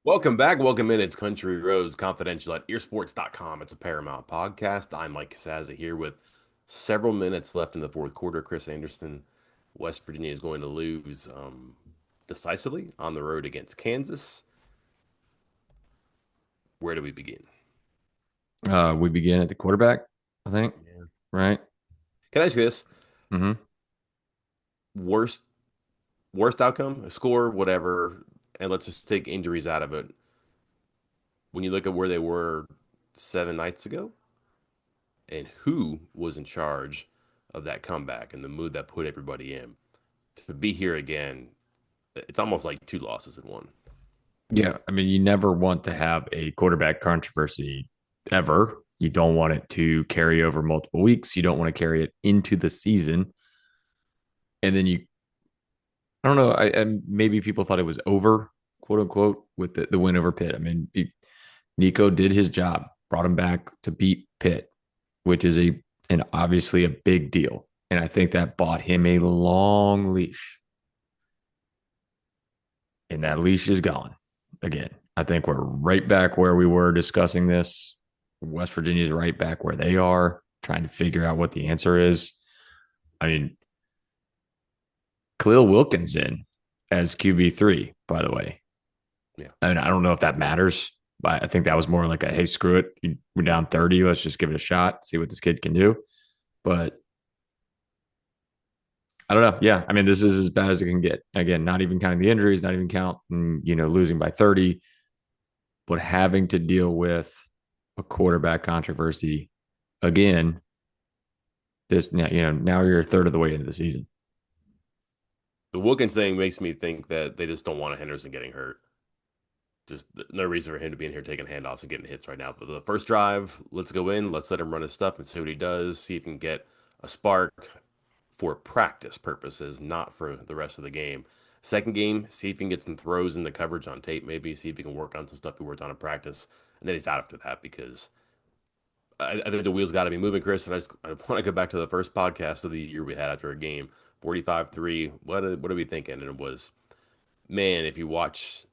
Welcome back. Welcome in. It's Country Roads Confidential at earsports.com. It's a Paramount podcast. I'm Mike Casazza here with several minutes left in the fourth quarter. Chris Anderson, West Virginia is going to lose decisively on the road against Kansas. Where do we begin? We begin at the quarterback, I think, Yeah. right? Can I ask you this? Mm-hmm. Worst worst outcome, a score, whatever, and let's just take injuries out of it. When you look at where they were 7 nights ago and who was in charge of that comeback and the mood that put everybody in. To be here again, it's almost like two losses in one. Yeah, I mean, you never want to have a quarterback controversy ever. You don't want it to carry over multiple weeks. You don't want to carry it into the season. And then I don't know, and maybe people thought it was over, quote unquote, with the win over Pitt. I mean, Nico did his job, brought him back to beat Pitt, which is and obviously a big deal. And I think that bought him a long leash, and that leash is gone again. I think we're right back where we were discussing this. West Virginia is right back where they are, trying to figure out what the answer is. I mean, Khalil Wilkinson as QB3, by the way. Yeah. I mean, I don't know if that matters, but I think that was more like a hey, screw it. We're down 30. Let's just give it a shot, see what this kid can do. But I don't know. Yeah. I mean, this is as bad as it can get. Again, not even counting the injuries, not even counting, losing by 30, but having to deal with a quarterback controversy again. This now you're a third of the way into the season. The Wilkins thing makes me think that they just don't want Henderson getting hurt. Just no reason for him to be in here taking handoffs and getting hits right now. But the first drive, let's go in, let's let him run his stuff and see what he does, see if he can get a spark for practice purposes, not for the rest of the game. Second game, see if he can get some throws in the coverage on tape, maybe see if he can work on some stuff he worked on in practice. And then he's out after that because I think the wheels got to be moving, Chris. And I want to go back to the first podcast of the year we had after a game, 45-3. What are we thinking? And it was, man, if you watch,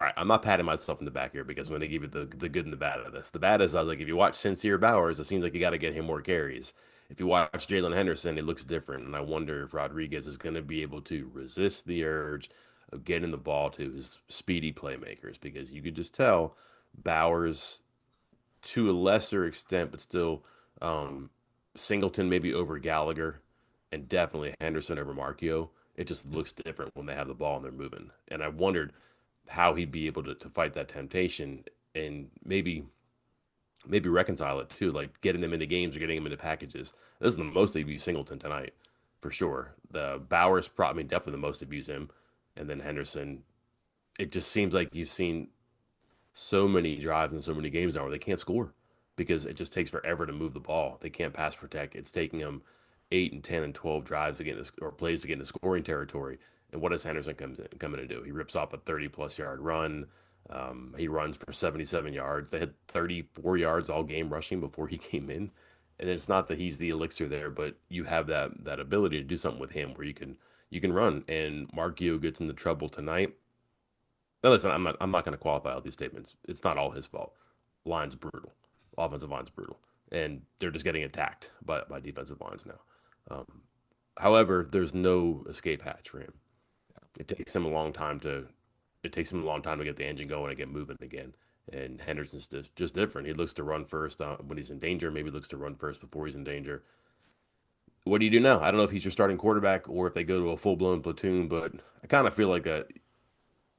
all right, I'm not patting myself in the back here because when they give you the good and the bad of this, the bad is I was like, if you watch Sincere Bowers, it seems like you got to get him more carries. If you watch Jalen Henderson, it looks different. And I wonder if Rodriguez is going to be able to resist the urge of getting the ball to his speedy playmakers because you could just tell Bowers to a lesser extent, but still um, Singleton maybe over Gallagher and definitely Henderson over Markio. It just looks different when they have the ball and they're moving. And I wondered how he'd be able to fight that temptation and maybe reconcile it too, like getting them into games or getting them into packages. This is the most they've used Singleton tonight, for sure. The Bowers probably definitely the most they've used him, and then Henderson. It just seems like you've seen so many drives and so many games now where they can't score because it just takes forever to move the ball. They can't pass protect. It's taking them 8 and 10 and 12 drives to get into, or plays to get into scoring territory. And what does Henderson come in and do? He rips off a 30-plus yard run. He runs for 77 yards. They had 34 yards all game rushing before he came in. And it's not that he's the elixir there, but you have that ability to do something with him where you can run. And Markio gets into trouble tonight. Now, listen, I'm not going to qualify all these statements. It's not all his fault. Line's brutal. Offensive line's brutal, and they're just getting attacked by defensive lines now. Um, However, there's no escape hatch for him. It takes him a long time to it takes him a long time to get the engine going and get moving again. And Henderson's just different. He looks to run first when he's in danger. Maybe looks to run first before he's in danger. What do you do now? I don't know if he's your starting quarterback or if they go to a full blown platoon, but I kind of feel like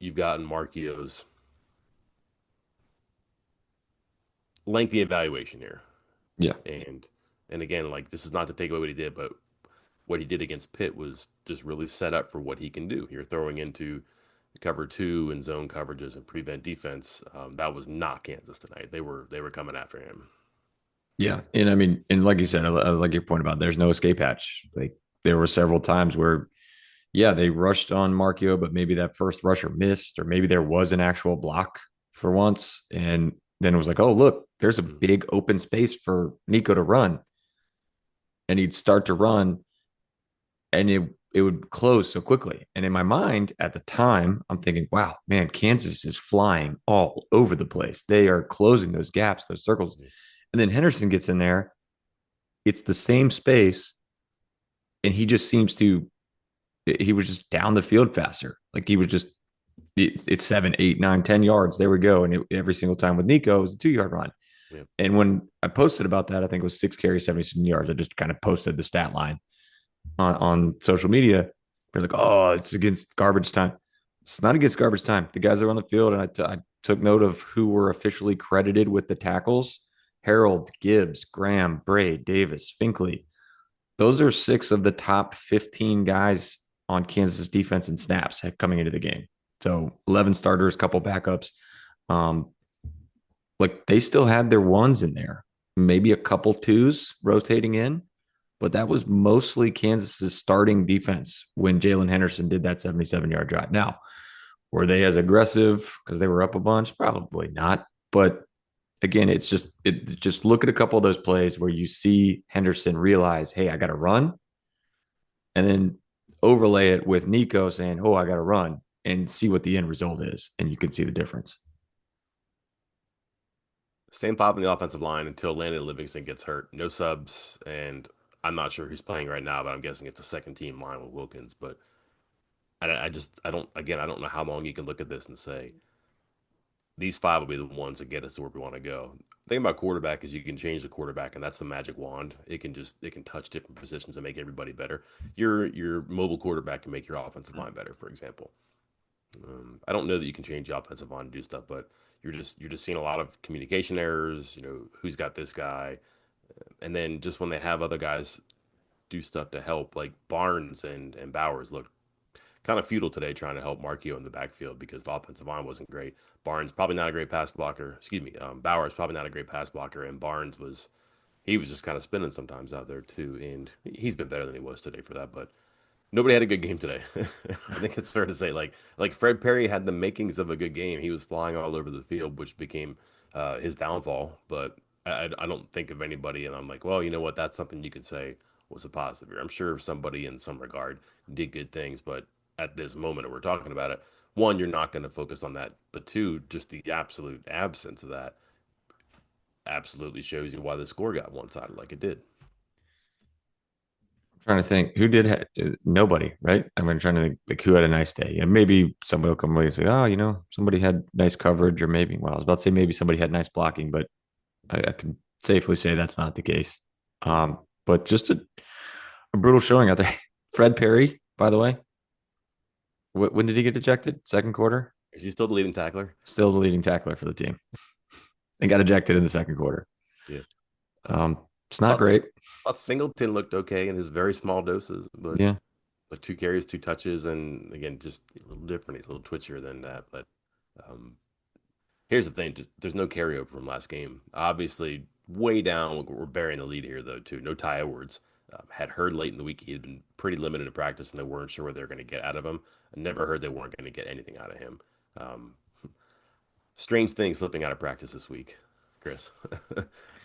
you've gotten Marquio's lengthy evaluation here. Yeah. And and again, like this is not to take away what he did, but what he did against Pitt was just really set up for what he can do. You're throwing into cover two and zone coverages and prevent defense. That was not Kansas tonight. They were coming after him. Yeah. And I mean, and like you said, I like your point about there's no escape hatch. Like there were several times where, yeah, they rushed on Markio, but maybe that first rusher missed, or maybe there was an actual block for once. And then it was like, oh, look, there's a Mhm. big open space for Nico to run. And he'd start to run. And it would close so quickly. And in my mind at the time, I'm thinking, wow, man, Kansas is flying all over the place. They are closing those gaps, those circles. And then Henderson gets in there. It's the same space. And he just seems to, he was just down the field faster. Like he was just, it's 7, 8, 9, 10 yards. There we go. And every single time with Nico, it was a 2 yard run. Yeah. And when I posted about that, I think it was 6 carries, 77 yards. I just kind of posted the stat line on social media. They're like, oh, it's against garbage time. It's not against garbage time. The guys are on the field, and I took note of who were officially credited with the tackles: Harold, Gibbs, Graham, Bray, Davis, Finkley. Those are 6 of the top 15 guys on Kansas defense and snaps coming into the game. So 11 starters, couple backups. Um, like they still had their ones in there, maybe a couple twos rotating in, but that was mostly Kansas's starting defense when Jalen Henderson did that 77-yard drive. Now, were they as aggressive because they were up a bunch? Probably not. But again, just look at a couple of those plays where you see Henderson realize, hey, I got to run, and then overlay it with Nico saying, oh, I got to run, and see what the end result is, and you can see the difference. Same five on the offensive line until Landon Livingston gets hurt. No subs, and I'm not sure who's playing right now, but I'm guessing it's a second team line with Wilkins. But I don't, again, I don't know how long you can look at this and say these five will be the ones that get us to where we want to go. The thing about quarterback is you can change the quarterback, and that's the magic wand. It can touch different positions and make everybody better. Your mobile quarterback can make your offensive line better, for example. I don't know that you can change the offensive line and do stuff, but you're just seeing a lot of communication errors. You know, who's got this guy, and then just when they have other guys do stuff to help, like Barnes and Bowers looked kind of futile today trying to help Markio in the backfield because the offensive line wasn't great. Barnes probably not a great pass blocker. Excuse me, Bowers probably not a great pass blocker, and Barnes was he was just kind of spinning sometimes out there too, and he's been better than he was today for that, but nobody had a good game today. I think it's fair to say, like Fred Perry had the makings of a good game. He was flying all over the field, which became his downfall. But I don't think of anybody, and I'm like, well, you know what? That's something you could say was a positive here. I'm sure somebody in some regard did good things, but at this moment that we're talking about it, one, you're not going to focus on that, but two, just the absolute absence of that absolutely shows you why the score got one-sided like it did. Trying to think who did nobody, right? I'm trying to think like who had a nice day. And maybe somebody will come away and say, oh, somebody had nice coverage, or maybe, well, I was about to say maybe somebody had nice blocking, but I can safely say that's not the case. But just a brutal showing out there. Fred Perry, by the way, when did he get ejected? Second quarter? Is he still the leading tackler? Still the leading tackler for the team and got ejected in the second quarter. Yeah. It's not Thought, great. thought Singleton looked okay in his very small doses, but Yeah. like 2 carries, 2 touches, and again, just a little different. He's a little twitchier than that. But um, here's the thing: just, there's no carryover from last game. Obviously, way down. We're burying the lead here, though. Too no Ty Edwards. Had heard late in the week he had been pretty limited in practice, and they weren't sure what they were going to get out of him. I never heard they weren't going to get anything out of him. Um, Strange thing slipping out of practice this week, Chris.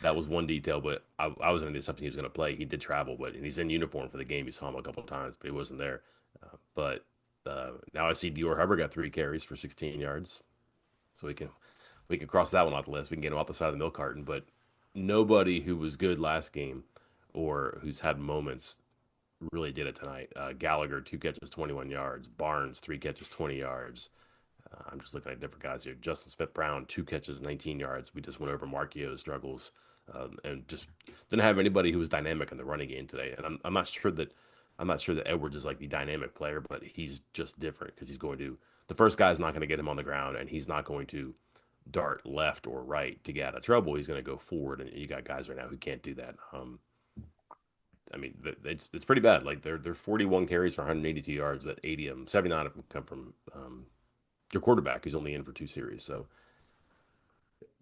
That was one detail, but I was under the assumption he was going to play. He did travel, but and he's in uniform for the game. You saw him a couple of times, but he wasn't there. But now I see Dior Hubbard got 3 carries for 16 yards, so we can cross that one off the list. We can get him off the side of the milk carton. But nobody who was good last game or who's had moments really did it tonight. Gallagher 2 catches, 21 yards. Barnes 3 catches, 20 yards. I'm just looking at different guys here. Justin Smith Brown, 2 catches, 19 yards. We just went over Markio's struggles and just didn't have anybody who was dynamic in the running game today. And I'm not sure that Edwards is like the dynamic player, but he's just different because he's going to the first guy's not going to get him on the ground, and he's not going to dart left or right to get out of trouble. He's going to go forward, and you got guys right now who can't do that. I mean, it's pretty bad. Like they're 41 carries for 182 yards, but 80 of them, 79 of them come from your quarterback who's only in for 2 series. So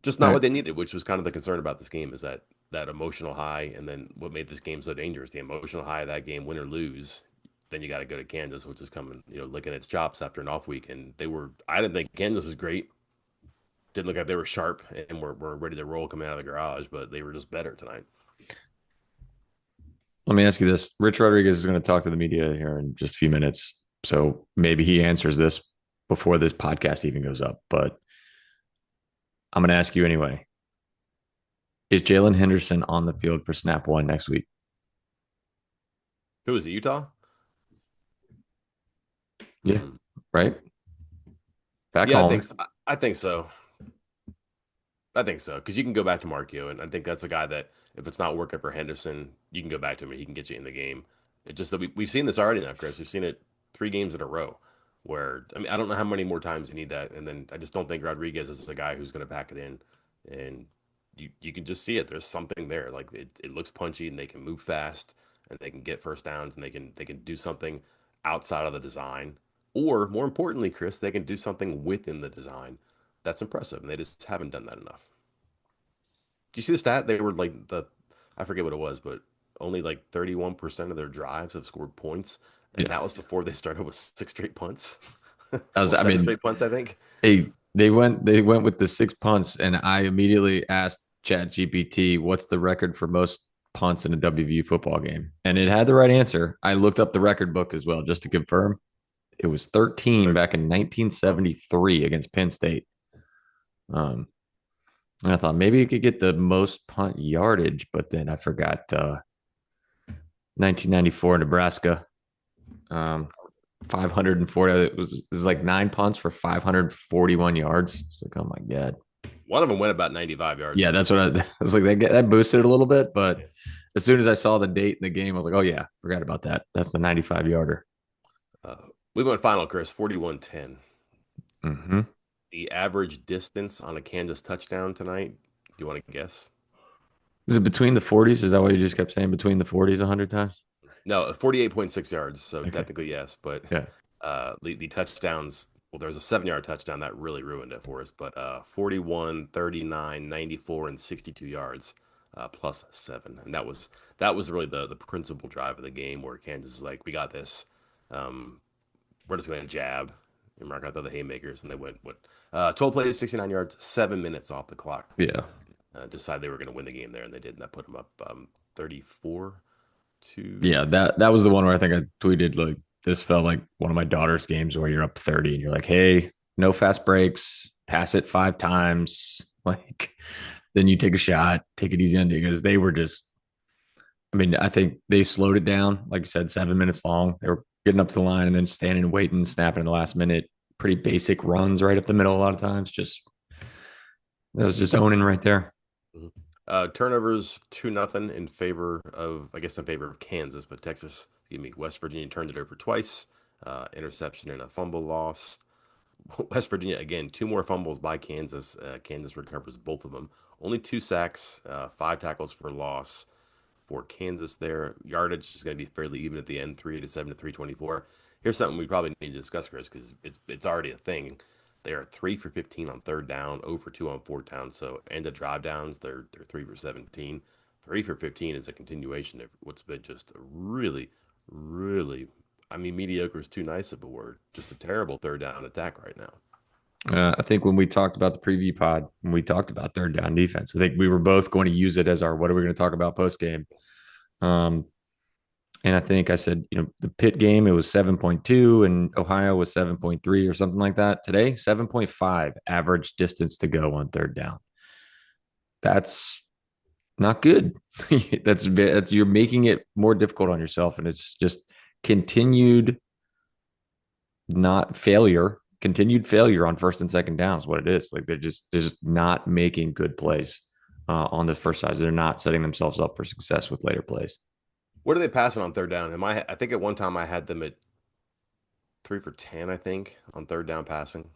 just All not right. what they needed, which was kind of the concern about this game is that emotional high, and then what made this game so dangerous, the emotional high of that game, win or lose. Then you got to go to Kansas, which is coming, licking its chops after an off week, and they were. I didn't think Kansas was great. Didn't look like they were sharp and were ready to roll coming out of the garage, but they were just better tonight. Let me ask you this. Rich Rodriguez is going to talk to the media here in just a few minutes. So maybe he answers this before this podcast even goes up. But I'm going to ask you anyway. Is Jalen Henderson on the field for snap one next week? Who is it? Utah? Yeah. Hmm. Right? Back Yeah, home. I think so. I think so because you can go back to Markio, and I think that's a guy that if it's not working for Henderson, you can go back to him and he can get you in the game. It just that we've seen this already now, Chris. We've seen it 3 games in a row. Where I mean, I don't know how many more times you need that, and then I just don't think Rodriguez is a guy who's going to pack it in, and you can just see it. There's something there. Like it looks punchy, and they can move fast, and they can get first downs, and they can do something outside of the design, or more importantly, Chris, they can do something within the design that's impressive, and they just haven't done that enough. Do you see the stat? They were like I forget what it was, but only like 31% of their drives have scored points, and Yeah. that was before they started with 6 straight punts I was or I seven mean, straight punts, I think. they went with the 6 punts and I immediately asked Chat GPT what's the record for most punts in a WVU football game? And it had the right answer. I looked up the record book as well just to confirm. It was 13 back 13. in Oh, 1973 against Penn State. Um, and I thought maybe you could get the most punt yardage, but then I forgot 1994 Nebraska, um, 540. It was like 9 punts for 541 yards. It's like, oh my god. one of them went about 95 yards Yeah, though. that's what I was like. That boosted it a little bit, but as soon as I saw the date in the game, I was like, oh yeah, forgot about that. That's the 95 yarder. Uh, we went final, Chris, 41-10. Mm-hmm. The average distance on a Kansas touchdown tonight. Do you want to guess? Is it between the 40s? Is that what you just kept saying? Between the 40s 100 times? No, 48.6 yards. So Okay. technically, yes. But Yeah. the touchdowns, well, there's a 7 yard touchdown that really ruined it for us. But 41, 39, 94, and 62 yards plus seven. And that was really the principal drive of the game where Kansas is like, we got this. Um, we're just going to jab. And Mark out the haymakers, and they went, what, 12 plays, 69 yards, 7 minutes off the clock. Yeah. Decided they were going to win the game there, and they did. And that put them up 34 Yeah. to That was the one where I think I tweeted like this felt like one of my daughter's games where you're up 30 and you're like, hey, no fast breaks, pass it 5 times. Like then you take a shot, take it easy ending because they were just I mean, I think they slowed it down, like you said, 7 minutes long. They were getting up to the line and then standing and waiting, snapping in the last minute. Pretty basic runs right up the middle a lot of times. Just that was just owning right there. Mhm. Turnovers 2-0 in favor of, I guess, in favor of Kansas, but Texas, excuse me, West Virginia turned it over twice. Interception and a fumble loss. West Virginia again, two more fumbles by Kansas. Kansas recovers both of them. Only 2 sacks, 5 tackles for loss for Kansas there. Yardage is going to be fairly even at the end, 387 to 324. Here's something we probably need to discuss, Chris, because it's already a thing. They are 3 for 15 on third down, 0 for 2 on fourth down. So end of drive downs, they're 3 for 17. 3 for 15 is a continuation of what's been just a really, really, I mean, mediocre is too nice of a word. Just a terrible third down attack right now. I think when we talked about the preview pod, when we talked about third down defense, I think we were both going to use it as our what are we going to talk about post game. Um, and I think I said, the Pitt game, it was 7.2 and Ohio was 7.3 or something like that. Today, 7.5 average distance to go on third down. That's not good. That's you're making it more difficult on yourself, and it's just continued not failure, continued failure on first and second downs. What it is like they're just not making good plays on the first side. They're not setting themselves up for success with later plays. What are they passing on third down? I think at one time I had them at 3 for 10, I think, on third down passing.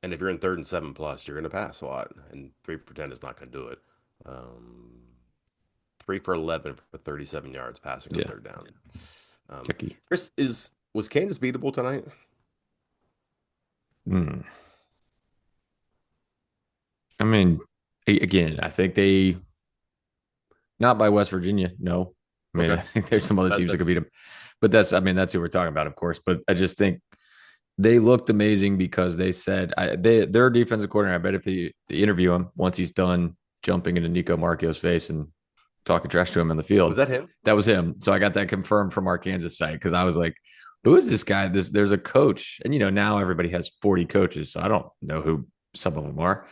And if you're in third and 7 plus, you're going to pass a lot. And 3 for 10 is not going to do it. Um, 3 for 11 for 37 yards passing on Yeah, third down. Chucky. Chris, was Kansas beatable tonight? Hmm. I mean, again, I think they not by West Virginia. No, I mean, I Okay. think there's some other That, teams that could that's beat them, but that's who we're talking about, of course. But I just think they looked amazing because they said their defensive coordinator. I bet if they interview him once he's done jumping into Nico Marchio's face and talking trash to him in the Was field. that him? That was him. So I got that confirmed from our Kansas site because I was like, who is this guy? There's a coach, and now everybody has 40 coaches, so I don't know who some of them are.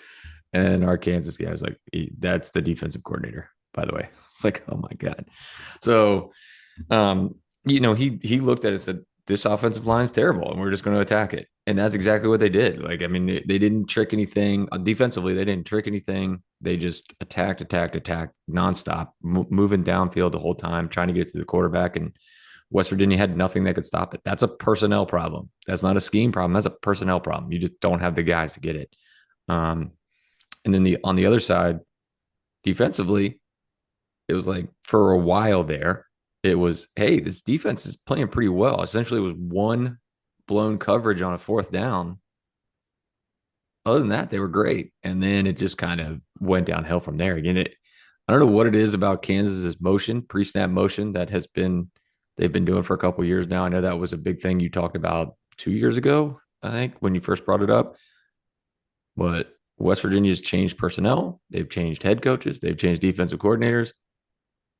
And our Kansas guy was like, that's the defensive coordinator, by the way. It's like, oh my god. So um, he looked at it and said, this offensive line is terrible, and we're just going to attack it. And that's exactly what they did. Like, I mean, they didn't trick anything defensively. They didn't trick anything. They just attacked nonstop, moving downfield the whole time, trying to get to the quarterback. And West Virginia had nothing that could stop it. That's a personnel problem. That's not a scheme problem. That's a personnel problem. You just don't have the guys to get it. Um, and then on the other side, defensively, it was like for a while there, it was, hey, this defense is playing pretty well. Essentially, it was one blown coverage on a fourth down. Other than that, they were great. And then it just kind of went downhill from there. Again, I don't know what it is about Kansas's motion, pre-snap motion that they've been doing for a couple of years now. I know that was a big thing you talked about 2 years ago, I think, when you first brought it up. But West Virginia's changed personnel, they've changed head coaches, they've changed defensive coordinators,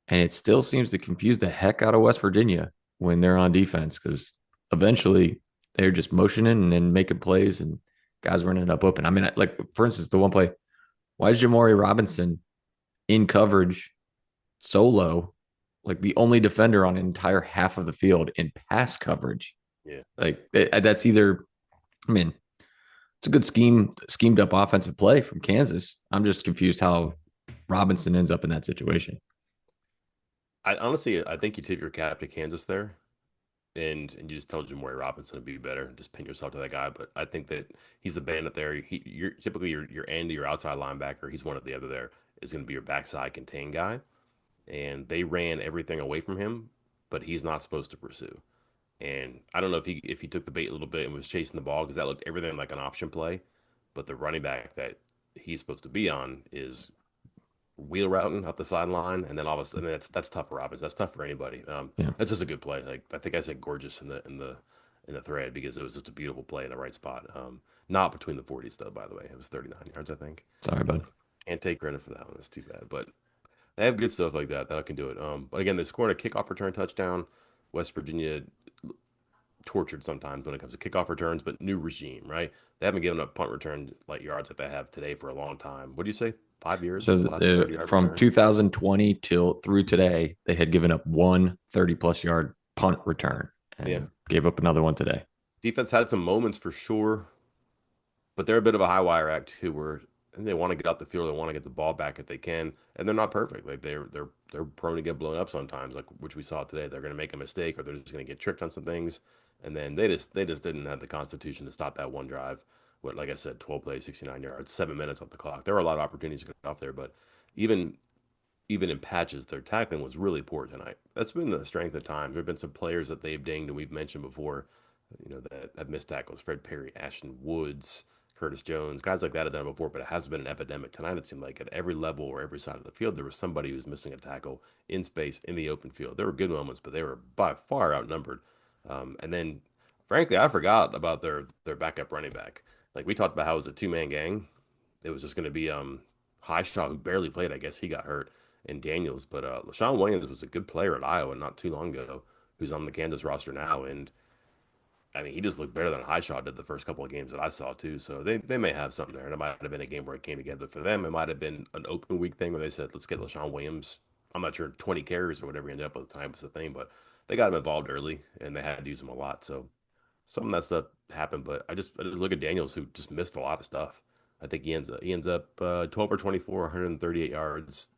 and it still seems to confuse the heck out of West Virginia when they're on defense because eventually they're just motioning and then making plays and guys running up open. I mean, like for instance, the one play, why is Jamari Robinson in coverage solo, like the only defender on an entire half of the field in pass coverage? Yeah. Like that's either, I mean, it's a good schemed up offensive play from Kansas. I'm just confused how Robinson ends up in that situation. I honestly, I think you tip your cap to Kansas there, and you just tell Jamori Robinson to be better. Just pin yourself to that guy. But I think that he's the bandit there. You're typically your end, your outside linebacker. He's one of the other there is going to be your backside contain guy, and they ran everything away from him, but he's not supposed to pursue. And I don't know if he took the bait a little bit and was chasing the ball because that looked everything like an option play, but the running back that he's supposed to be on is wheel routing up the sideline, and then all of a sudden that's tough for Robbins. That's tough for anybody. Yeah, That's just a good play. Like I think I said gorgeous in the thread because it was just a beautiful play in the right spot. Not between the 40s though. By the way, it was 39 yards I think. sorry, So bud. can't take credit for that one. That's too bad. But they have good stuff like that that can do it. But again, they scored a kickoff return touchdown. West Virginia tortured sometimes when it comes to kickoff returns, but new regime, right? They haven't given up punt return like yards that they have today for a long time. What do you say? 5 years So since the last 30-yard from return? 2020 till through today, they had given up one 30 plus yard punt return Yeah. and gave up another one today. Defense had some moments for sure, but they're a bit of a high wire act too, where they want to get out the field, they want to get the ball back if they can, and they're not perfect. Like they're prone to get blown up sometimes, like which we saw today. They're going to make a mistake or they're just going to get tricked on some things, and then they just didn't have the constitution to stop that one drive. What like I said, 12 plays, 69 yards, 7 minutes off the clock. There were a lot of opportunities to get off there, but even even in patches, their tackling was really poor tonight. That's been the strength of times. There have been some players that they've dinged, and we've mentioned before, that have missed tackles. Fred Perry, Ashton Woods, Curtis Jones, guys like that have done it before, but it has been an epidemic. Tonight, it seemed like at every level or every side of the field, there was somebody who was missing a tackle in space in the open field. There were good moments, but they were by far outnumbered. And then, frankly, I forgot about their backup running back. Like we talked about how it was a two-man gang. It was just going to be Highshaw, who barely played. I guess he got hurt, and Daniels. But LaShawn Williams was a good player at Iowa not too long ago, who's on the Kansas roster now. And I mean, he just looked better than Highshaw did the first couple of games that I saw too. So they may have something there. And it might have been a game where it came together for them. It might have been an open week thing where they said, let's get LaShawn Williams. I'm not sure 20 carries or whatever he ended up with the time was the thing, but they got him involved early and they had to use him a lot. So some of that stuff happened, but I just look at Daniels who just missed a lot of stuff. I think he ends up 12 or 24, 138 yards.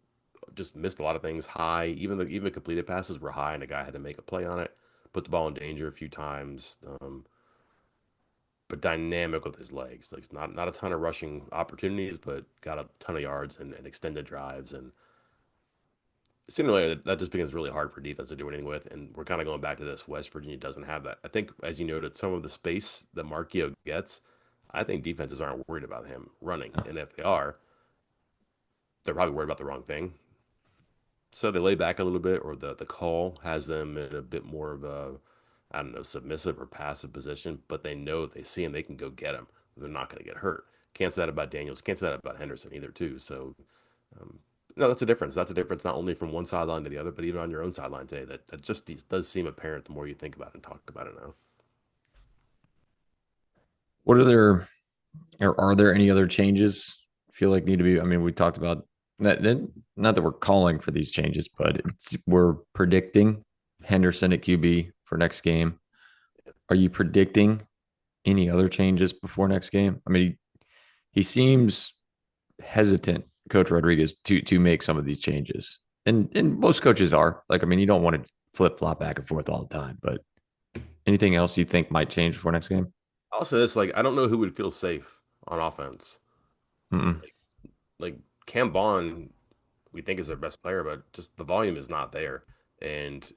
Just missed a lot of things high. Even completed passes were high, and the guy had to make a play on it. Put the ball in danger a few times. But dynamic with his legs. Like not a ton of rushing opportunities, but got a ton of yards and extended drives. And sooner or later, that just becomes really hard for defense to do anything with. And we're kind of going back to this. West Virginia doesn't have that. I think, as you noted, some of the space that Markio gets, I think defenses aren't worried about him running. Oh, And if they are, they're probably worried about the wrong thing. So they lay back a little bit, or the call has them in a bit more of a, I don't know, submissive or passive position, but they know if they see him, they can go get him. They're not going to get hurt. Can't say that about Daniels. Can't say that about Henderson either, too. So um, No, that's a difference. That's a difference not only from one sideline to the other, but even on your own sideline today. That just does seem apparent the more you think about it and talk about it now. What are there, or are there any other changes feel like need to be? I mean, we talked about that. Not that we're calling for these changes, but we're predicting Henderson at QB for next game. Are you predicting any other changes before next game? I mean, he seems hesitant, Coach Rodriguez, to make some of these changes, and most coaches are. Like, I mean, you don't want to flip flop back and forth all the time, but anything else you think might change before next game? Also, this like I don't know who would feel safe on offense. Mm-mm. Like like Cam Bond, we think is their best player, but just the volume is not there. And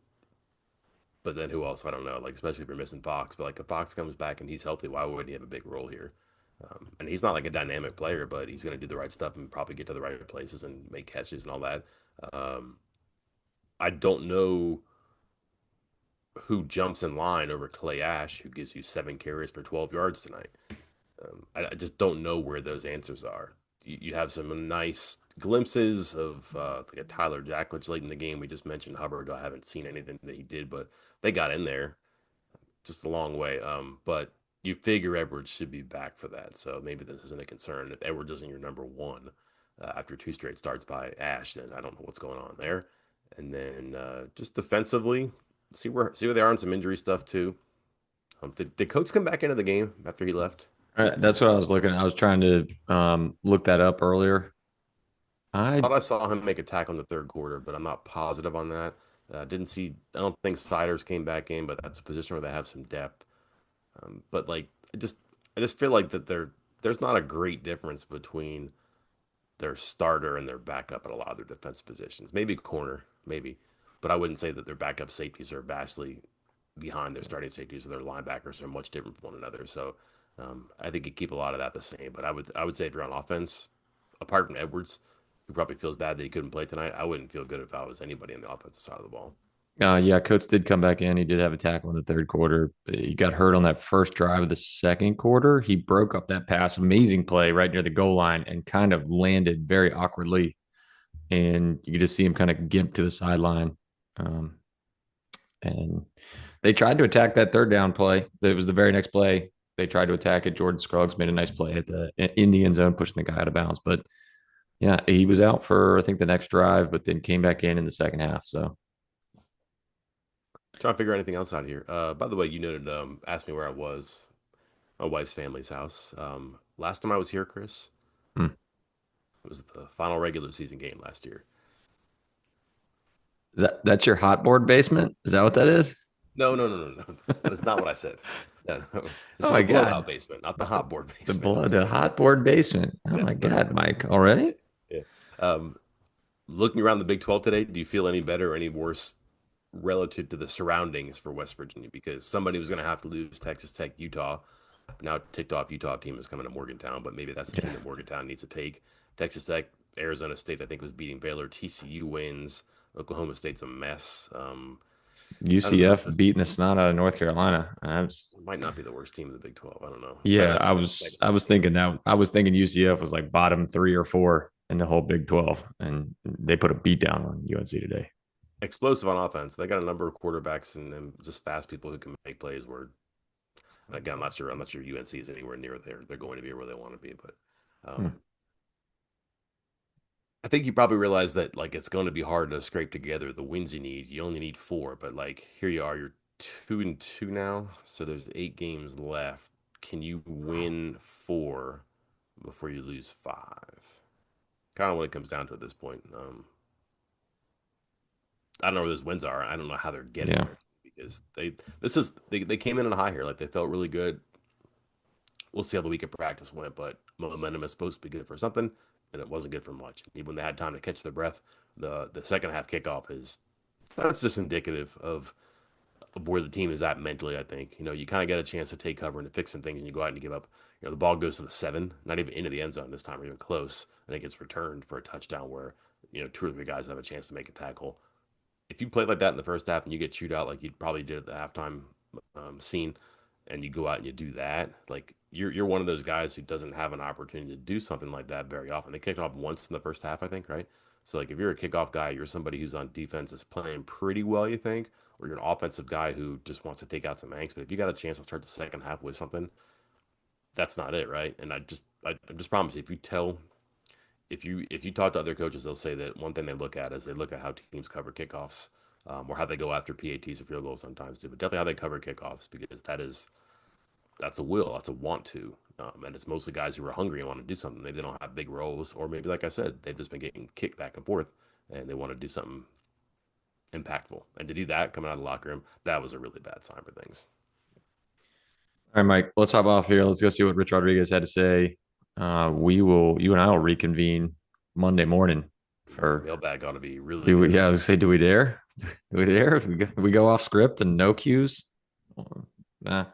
but then who else? I don't know. Like especially if you're missing Fox, but like if Fox comes back and he's healthy, why wouldn't he have a big role here? And he's not like a dynamic player, but he's going to do the right stuff and probably get to the right places and make catches and all that. Um, I don't know who jumps in line over Clay Ash, who gives you 7 carries for 12 yards tonight. I just don't know where those answers are. You have some nice glimpses of like a Tyler Jackledge late in the game. We just mentioned Hubbard. I haven't seen anything that he did, but they got in there just a long way. But you figure Edwards should be back for that, so maybe this isn't a concern. If Edwards isn't your number one after two straight starts by Ash, then I don't know what's going on there. And then just defensively, see where they are on some injury stuff too. Did Coates come back into the game after he left? That's what I was looking at. I was trying to look that up earlier. I I thought I saw him make a tackle in the third quarter, but I'm not positive on that. Didn't see. I don't think Siders came back in, but that's a position where they have some depth. But like, I just feel like that there's not a great difference between their starter and their backup at a lot of their defense positions. Maybe corner, maybe, but I wouldn't say that their backup safeties are vastly behind their starting safeties or their linebackers are much different from one another. So I think you keep a lot of that the same. But I would say if you're on offense, apart from Edwards, who probably feels bad that he couldn't play tonight, I wouldn't feel good if I was anybody on the offensive side of the ball. Yeah, Coates did come back in. He did have a tackle in the third quarter. He got hurt on that first drive of the second quarter. He broke up that pass, amazing play right near the goal line, and kind of landed very awkwardly. And you could just see him kind of gimp to the sideline. Um, and they tried to attack that third down play. It was the very next play. They tried to attack it. Jordan Scruggs made a nice play at the in the end zone, pushing the guy out of bounds. But yeah, he was out for I think the next drive, but then came back in the second half. So Trying to figure anything else out here. By the way, you noted asked me where I was. My wife's family's house. Last time I was here, Chris, hmm. it was the final regular season game last year. That's your hot board basement? Is that what that is? No, no, no, no, no. That is not what I said. No, no. This Oh is my the blowout god, basement, not the hot board the basement. blood, the hot board basement. Oh Yeah, my no, no, god, no. Mike, already? Yeah. Um, Looking around the Big 12 today, do you feel any better or any worse relative to the surroundings for West Virginia? Because somebody was going to have to lose Texas Tech, Utah. Now ticked off Utah team is coming to Morgantown, but maybe that's the Yeah. team that Morgantown needs to take. Texas Tech, Arizona State, I think was beating Baylor. TCU wins. Oklahoma State's a mess. I don't know. UCF beating the snot out of North Carolina. Might not be the worst team in the Big 12. I don't know. It's better Yeah, than I Texas was Tech. I was thinking that I was thinking UCF was like bottom 3 or 4 in the whole Big 12, and they put a beat down on UNC today. Explosive on offense. They got a number of quarterbacks and just fast people who can make plays. Where again, I'm not sure. I'm not sure UNC is anywhere near there. They're going to be where they want to be, but Hmm. I think you probably realize that like it's going to be hard to scrape together the wins you need. You only need four, but like here you are. You're 2-2 now, so there's 8 games left. Can you win four before you lose five? Kind of what it comes down to at this point. I don't know where those wins are. I don't know how they're getting Yeah. there because they came in on a high here. Like they felt really good. We'll see how the week of practice went, but momentum is supposed to be good for something, and it wasn't good for much. Even when they had time to catch their breath, the second half kickoff is that's just indicative of where the team is at mentally. I think you kind of get a chance to take cover and to fix some things, and you go out and you give up. The ball goes to the 7, not even into the end zone this time, or even close, and it gets returned for a touchdown where two or three guys have a chance to make a tackle. If you play like that in the first half and you get chewed out like you probably did at the halftime scene, and you go out and you do that, like you're one of those guys who doesn't have an opportunity to do something like that very often. They kicked off once in the first half, I think, right? So like if you're a kickoff guy, you're somebody who's on defense is playing pretty well, you think, or you're an offensive guy who just wants to take out some angst. But if you got a chance to start the second half with something, that's not it, right? And I just promise you, if you talk to other coaches, they'll say that one thing they look at is they look at how teams cover kickoffs, or how they go after PATs or field goals sometimes too, but definitely how they cover kickoffs because that's a will, that's a want to, and it's mostly guys who are hungry and want to do something. Maybe they don't have big roles, or maybe like I said, they've just been getting kicked back and forth, and they want to do something impactful. And to do that coming out of the locker room, that was a really bad sign for things. All right, Mike, let's hop off here. Let's go see what Rich Rodriguez had to say. You and I will reconvene Monday morning for, Mailbag ought to be really do we, good. yeah, I was gonna say, do we dare? Do we dare? We go off script and no cues? Nah,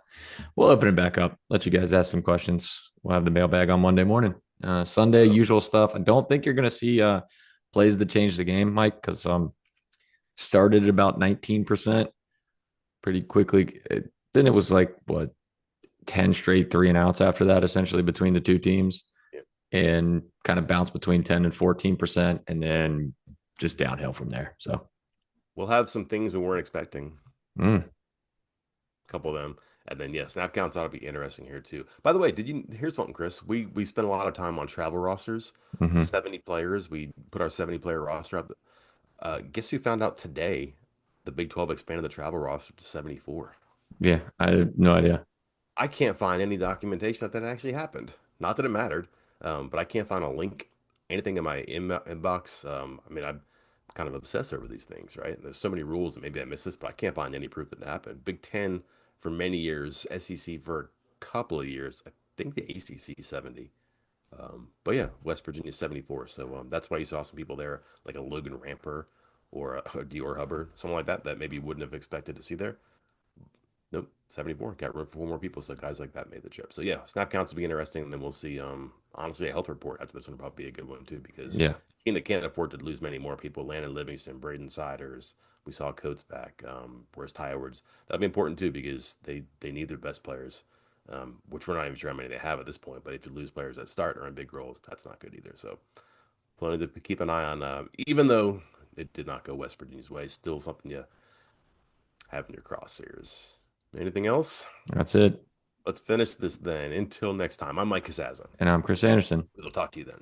we'll open it back up. Let you guys ask some questions. We'll have the mailbag on Monday morning. Sunday, So usual stuff. I don't think you're gonna see plays that change the game, Mike, because started at about 19% pretty quickly. Then it was like what 10 straight 3-and-outs after that, essentially between the two teams, yeah, and kind of bounced between 10 and 14%, and then just downhill from there. So, we'll have some things we weren't expecting. mm, A couple of them. And then yeah, snap counts ought to be interesting here too. By the way, did you here's something, Chris. We spent a lot of time on travel rosters. mm-hmm. 70 players. We put our 70 player roster up. Guess who found out today the Big 12 expanded the travel roster to 74. Yeah, I have no idea. I can't find any documentation that that actually happened. Not that it mattered, but I can't find a link, anything in my inbox. I mean, I'm kind of obsessed over these things, right? And there's so many rules that maybe I missed this, but I can't find any proof that it happened. Big Ten for many years, SEC for a couple of years. I think the ACC 70. But yeah, West Virginia 74. So that's why you saw some people there, like a Logan Ramper or a Dior Hubbard, someone like that, that maybe wouldn't have expected to see there. Nope, 74. Got room for four more people, so guys like that made the trip. So yeah, snap counts will be interesting, and then we'll see. Honestly, a health report after this one will probably be a good one too, because Yeah, team that can't afford to lose many more people. Landon Livingston, Braden Siders. We saw Coates back. Where's Ty Edwards? That'll be important too because they need their best players, which we're not even sure how many they have at this point. But if you lose players that start or in big roles, that's not good either. So plenty to keep an eye on. Even though it did not go West Virginia's way, still something you have in your crosshairs. Anything else? that's it. Let's finish this then. Until next time, I'm Mike Kazaza. And I'm Chris Anderson. We'll talk to you then.